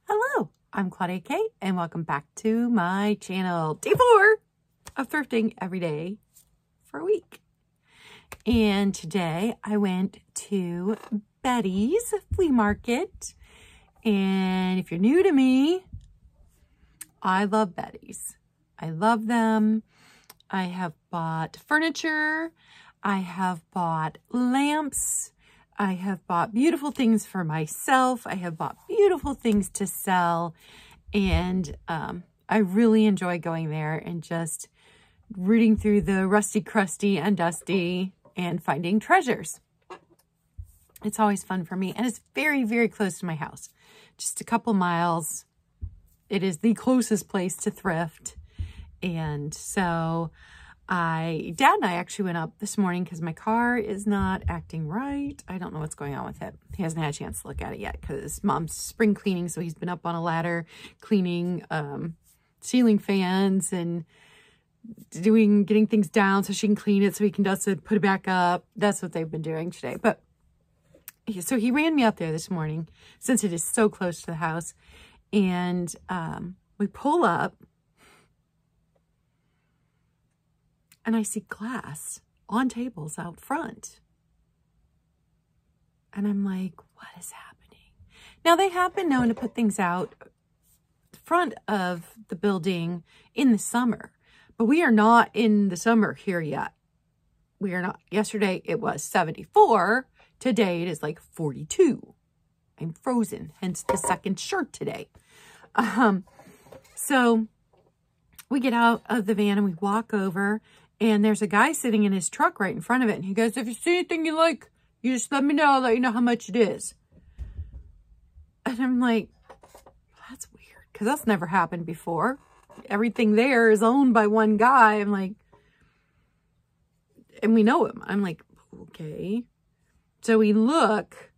Hello, I'm Claudia Kate, and welcome back to my channel. Day 4 of thrifting every day for a week. And today I went to Betty's flea market. And if you're new to me, I love Betty's. I love them. I have bought furniture. I have bought lamps. I have bought beautiful things for myself. I have bought beautiful things to sell. And I really enjoy going there and just rooting through the rusty, crusty, and dusty and finding treasures. It's always fun for me. And it's very, very close to my house. Just a couple miles. It is the closest place to thrift. And so Dad and I actually went up this morning because my car is not acting right. I don't know what's going on with it. He hasn't had a chance to look at it yet because Mom's spring cleaning. So he's been up on a ladder cleaning ceiling fans and getting things down so she can clean it so he can dust it, put it back up. That's what they've been doing today. But so he ran me up there this morning since it is so close to the house. And we pull up. And I see glass on tables out front. And I'm like, what is happening? Now, they have been known to put things out front of the building in the summer. But we are not in the summer here yet. We are not. Yesterday, it was 74. Today, it is like 42. I'm frozen, hence the second shirt today. So we get out of the van and we walk over. And there's a guy sitting in his truck right in front of it. And he goes, if you see anything you like, you just let me know. I'll let you know how much it is. And I'm like, that's weird. Because that's never happened before. Everything there is owned by one guy. I'm like, and we know him. I'm like, okay. So we look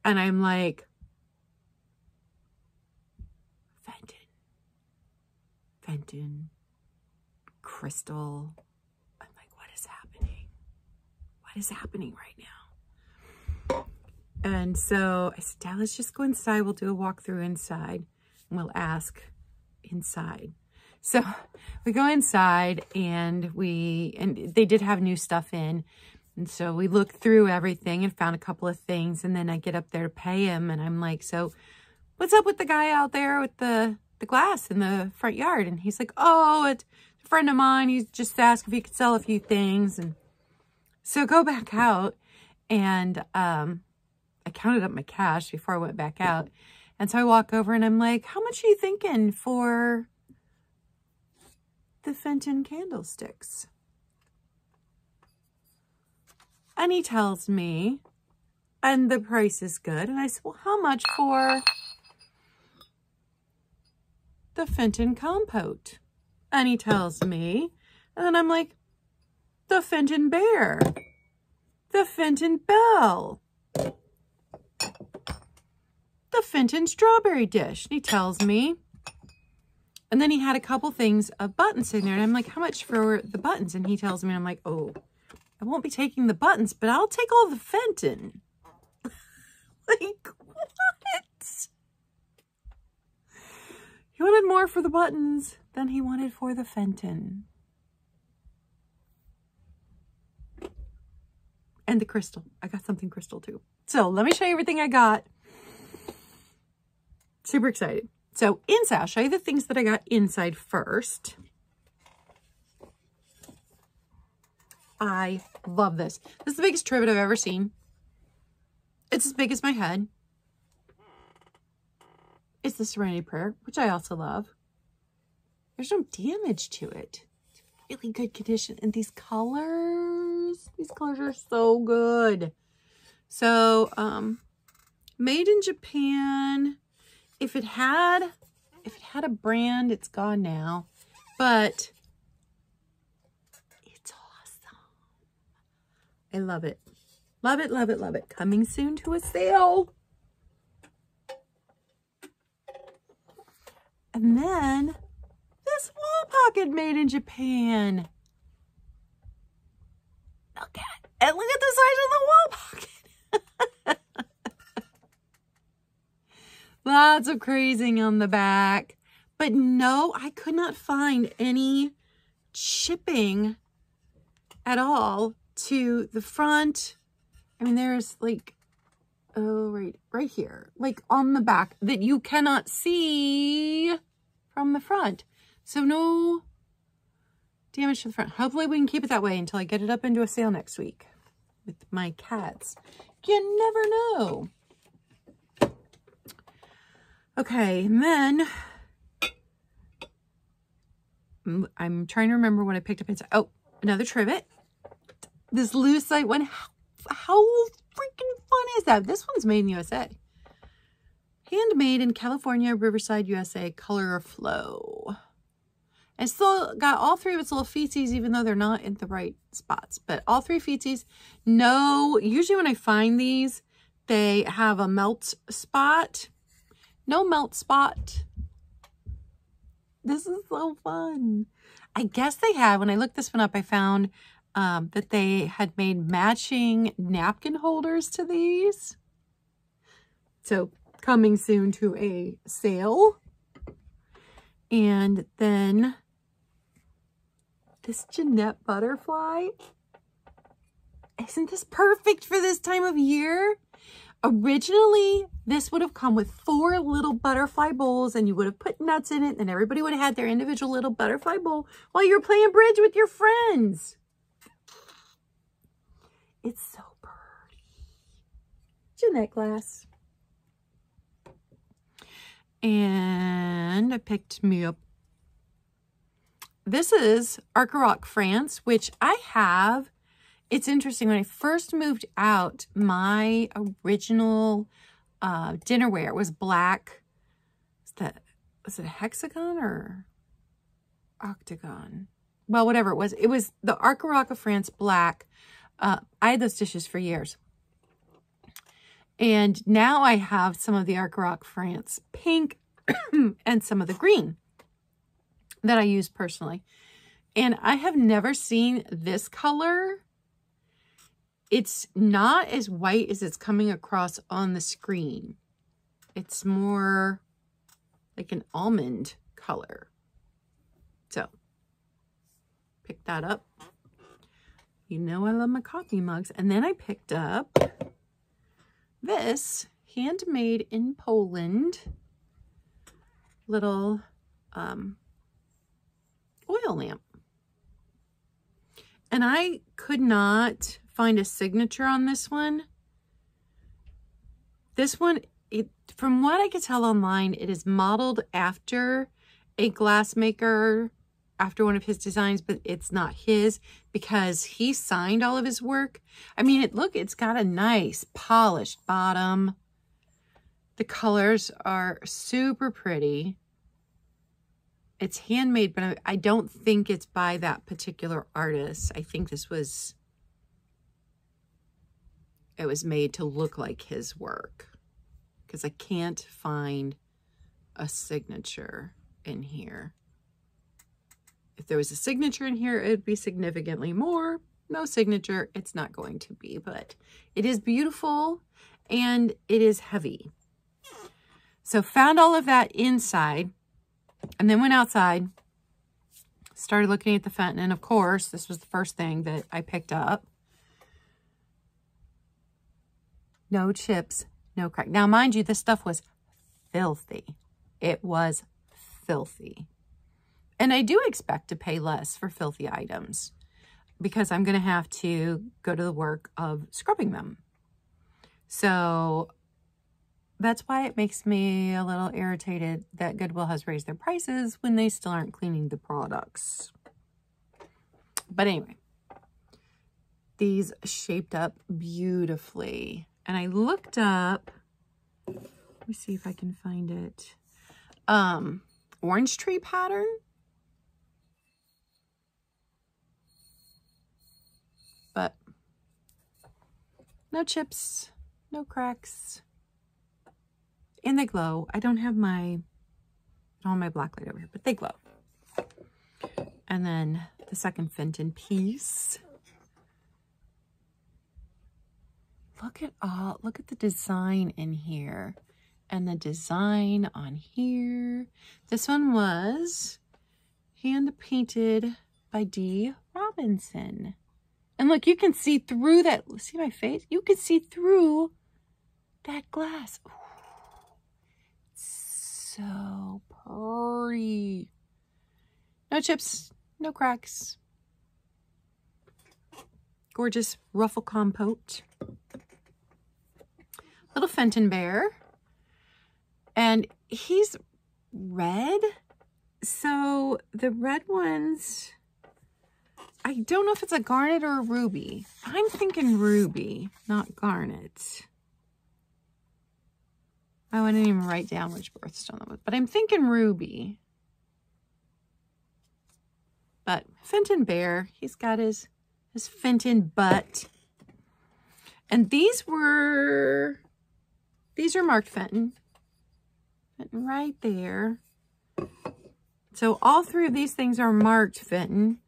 and I'm like, Fenton, crystal. What is happening right now? And so I said, Dad, let's just go inside. We'll do a walkthrough inside and we'll ask inside. So we go inside and they did have new stuff in. And so we looked through everything and found a couple of things. And then I get up there to pay him. And I'm like, so what's up with the guy out there with the glass in the front yard? And he's like, oh, it's a friend of mine. He's just asked if he could sell a few things. And so go back out, and I counted up my cash before I went back out. And so I walk over and I'm like, how much are you thinking for the Fenton candlesticks? And he tells me, and the price is good. And I said, well, how much for the Fenton compote? And he tells me, and then I'm like, the Fenton bear, the Fenton bell, the Fenton strawberry dish. And he tells me, and then he had a couple things of buttons in there. And I'm like, how much for the buttons? And he tells me, I'm like, oh, I won't be taking the buttons, but I'll take all the Fenton. Like, what? He wanted more for the buttons than he wanted for the Fenton. And the crystal. I got something crystal too. So let me show you everything I got. Super excited. So inside, I'll show you the things that I got inside first. I love this. This is the biggest trivet I've ever seen. It's as big as my head. It's the Serenity Prayer, which I also love. There's no damage to it. It's really good condition. And these colors are so good. So, made in Japan. If it had a brand, it's gone now. But it's awesome. I love it. Love it, love it, love it. Coming soon to a sale. And then this wall pocket made in Japan. Look at it. And look at the size of the wall pocket. Lots of crazing on the back. But no, I could not find any chipping at all to the front. I mean, there's like, oh, right here, like on the back that you cannot see from the front. So no damage to the front. Hopefully we can keep it that way until I get it up into a sale next week with my cats. You never know. Okay, and then I'm trying to remember what I picked up inside. Oh, another trivet. This lucite one. How freaking fun is that? This one's made in USA. Handmade in California, Riverside, USA, Color Flow. And still got all three of its little feetsies, even though they're not in the right spots. But all three feetsies. No, usually when I find these, they have a melt spot. No melt spot. This is so fun. I guess they had, when I looked this one up, I found that they had made matching napkin holders to these. So coming soon to a sale. And then this Jeanette butterfly. Isn't this perfect for this time of year? Originally, this would have come with 4 little butterfly bowls, and you would have put nuts in it, and everybody would have had their individual little butterfly bowl while you were playing bridge with your friends. It's so pretty. Jeanette glass. And I picked me up. This is Arc France, which I have. It's interesting. When I first moved out, my original dinnerware was black. Was it a hexagon or octagon? Well, whatever it was. It was the Arc France black. I had those dishes for years. And now I have some of the Arc France pink and some of the green that I use personally. And I have never seen this color. It's not as white as it's coming across on the screen. It's more like an almond color. So, pick that up. You know I love my coffee mugs. And then I picked up this handmade in Poland little oil lamp. And I could not find a signature on this one. This one, from what I could tell online, it is modeled after a glassmaker, after one of his designs, but it's not his because he signed all of his work. I mean, it's got a nice polished bottom. The colors are super pretty. It's handmade, but I don't think it's by that particular artist. I think it was made to look like his work because I can't find a signature in here. If there was a signature in here, it'd be significantly more. No signature, it's not going to be, but it is beautiful and it is heavy. So found all of that inside and then went outside, started looking at the fountain. And of course, this was the first thing that I picked up. No chips, no crack. Now, mind you, this stuff was filthy. It was filthy. And I do expect to pay less for filthy items because I'm going to have to go to the work of scrubbing them. So that's why it makes me a little irritated that Goodwill has raised their prices when they still aren't cleaning the products. But anyway, these shaped up beautifully. And I looked up, let me see if I can find it, orange tree pattern. But no chips, no cracks. And they glow. I don't have my black light over here, but they glow. And then the second Fenton piece. Look at the design in here. And the design on here. This one was hand painted by D. Robinson. And look, you can see through that. See my face? You can see through that glass. Ooh, so pretty. No chips, no cracks. Gorgeous ruffle compote. Little Fenton bear. And he's red. So the red ones, I don't know if it's a garnet or a ruby. I'm thinking ruby, not garnet. Oh, I didn't even write down which birthstone that was, but I'm thinking ruby. But Fenton bear, he's got his Fenton butt. And these are marked Fenton. Fenton right there. So all three of these things are marked Fenton.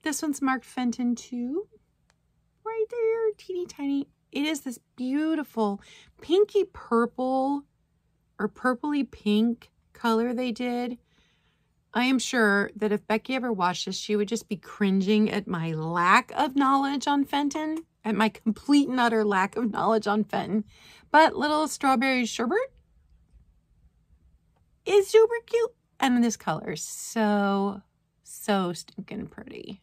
This one's marked Fenton too. Right there, teeny tiny. It is this beautiful pinky purple or purpley pink color they did. I am sure that if Becky ever watched this, she would just be cringing at my lack of knowledge on Fenton, at my complete and utter lack of knowledge on Fenton. But little strawberry sherbet is super cute. And this color is so stinking pretty.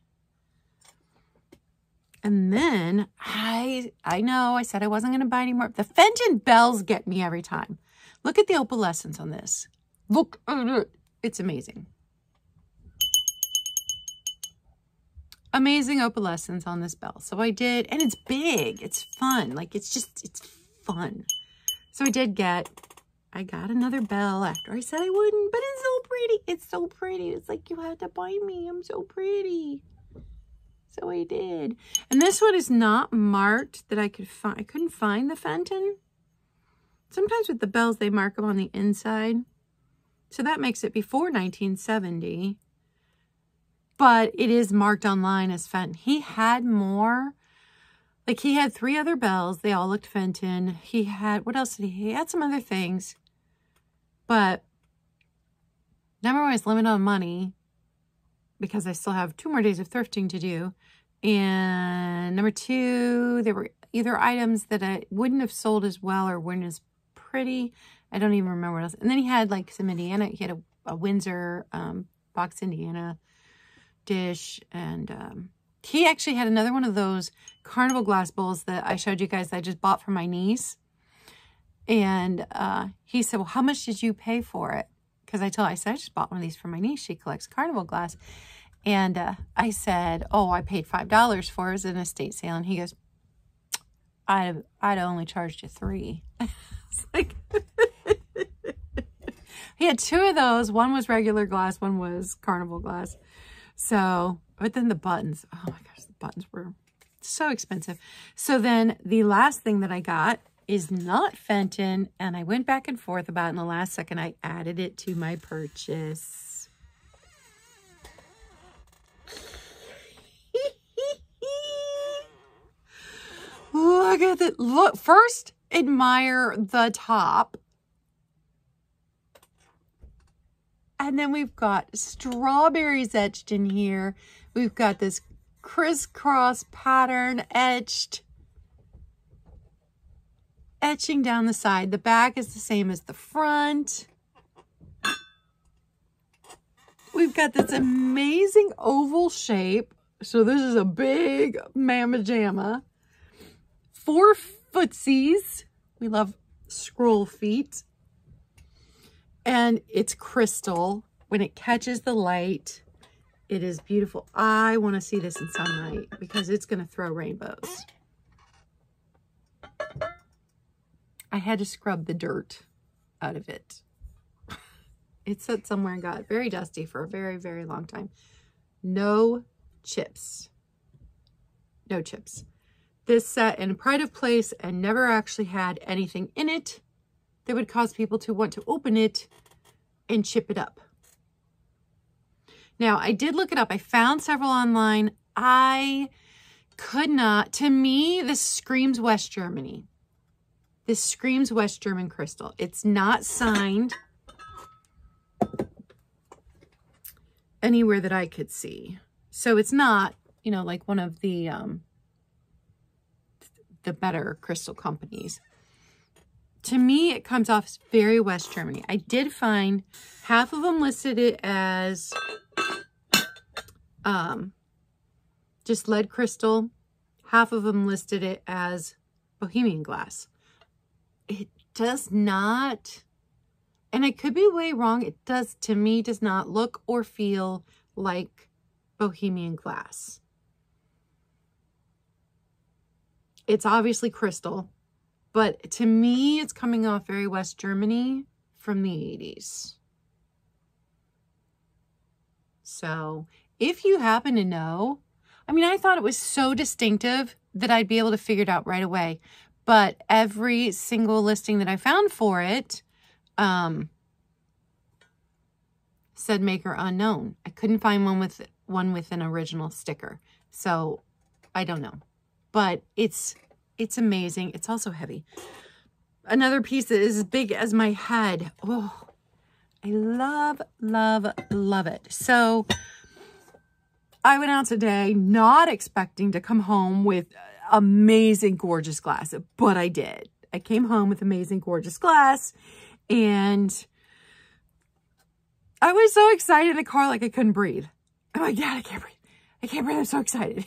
And then I know I said I wasn't going to buy any more. The Fenton bells get me every time. Look at the opalescence on this. Look at it. It's amazing. Amazing opalescence on this bell. So I did, and it's big. It's fun. Like, it's fun. So I got another bell after I said I wouldn't, but it's so pretty. It's so pretty. It's like, you had to buy me. I'm so pretty. So I did. And this one is not marked that I could find. I couldn't find the Fenton. Sometimes with the bells, they mark them on the inside. So that makes it before 1970. But it is marked online as Fenton. He had more. Like, he had 3 other bells. They all looked Fenton. He had, what else did he had some other things. But number one is limit on money, because I still have 2 more days of thrifting to do. And number 2, there were either items that I wouldn't have sold as well or weren't as pretty. I don't even remember what else. And then he had like some Indiana. He had a Windsor box Indiana dish. And he actually had another one of those carnival glass bowls that I showed you guys that I just bought for my niece. And he said, well, how much did you pay for it? Because I said, I just bought one of these for my niece. She collects carnival glass. And I said, oh, I paid $5 for it. It was an estate sale. And he goes, I'd only charged you $3. It's like, he had 2 of those. One was regular glass. One was carnival glass. So, but then the buttons, oh my gosh, the buttons were so expensive. So then the last thing that I got is not Fenton, and I went back and forth about it. In the last second, I added it to my purchase. Look at it. Look, first admire the top. And then we've got strawberries etched in here. We've got this crisscross pattern etching down the side. The back is the same as the front. We've got this amazing oval shape. So this is a big mamma jamma. 4 footsies. We love scroll feet. And it's crystal. When it catches the light, it is beautiful. I want to see this in sunlight because it's going to throw rainbows. I had to scrub the dirt out of it. It sat somewhere and got very dusty for a very, very long time. No chips. No chips. This sat in a pride of place and never actually had anything in it that would cause people to want to open it and chip it up. Now, I did look it up. I found several online. I could not, to me, this screams West Germany. This screams West German crystal. It's not signed anywhere that I could see. So it's not, you know, like one of the better crystal companies. To me, it comes off as very West Germany. I did find half of them listed it as just lead crystal. Half of them listed it as Bohemian glass. It does not, and I could be way wrong, it does, to me, does not look or feel like Bohemian glass. It's obviously crystal, but to me, it's coming off very West Germany from the 80s. So if you happen to know, I mean, I thought it was so distinctive that I'd be able to figure it out right away. But every single listing that I found for it said maker unknown. I couldn't find one with an original sticker. So I don't know. But it's amazing. It's also heavy. Another piece that is as big as my head. Oh, I love, love, love it. So I went out today not expecting to come home with amazing, gorgeous glass, but I did. I came home with amazing, gorgeous glass, and I was so excited in the car like I couldn't breathe. I'm like, Dad, I can't breathe. I can't breathe. I'm so excited.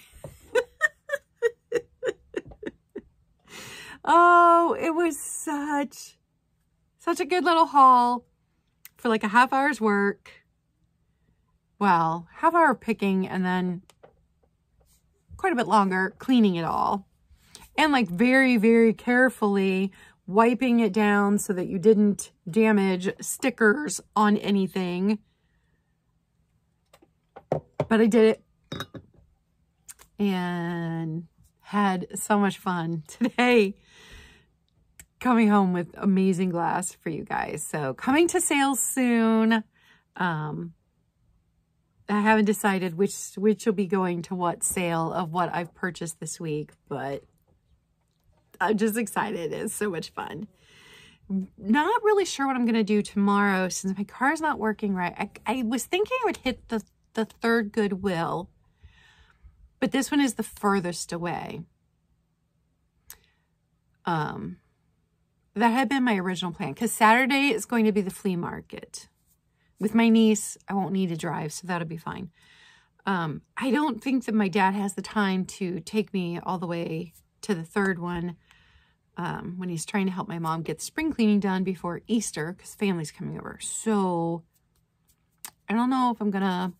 Oh, it was such a good little haul for like a half hour's work. Well, half hour picking and then quite a bit longer cleaning it all. And like very, very carefully wiping it down so that you didn't damage stickers on anything. But I did it and had so much fun today coming home with amazing glass for you guys. So coming to sales soon. I haven't decided which will be going to what sale of what I've purchased this week, but I'm just excited. It's so much fun. Not really sure what I'm going to do tomorrow since my car's not working right. I was thinking I would hit the third Goodwill, but this one is the furthest away. That had been my original plan because Saturday is going to be the flea market. With my niece, I won't need to drive, so that'll be fine. I don't think that my dad has the time to take me all the way to the third one when he's trying to help my mom get spring cleaning done before Easter because family's coming over. So I don't know if I'm going to...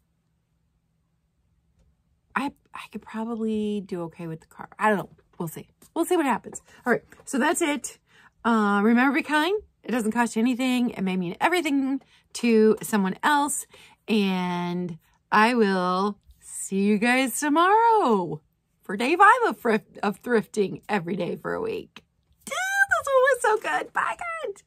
I could probably do okay with the car. I don't know. We'll see. We'll see what happens. All right, so that's it. Remember, be kind. It doesn't cost you anything. It may mean everything to someone else. And I will see you guys tomorrow for day 5 of thrifting every day for a week. This one was so good. Bye, guys.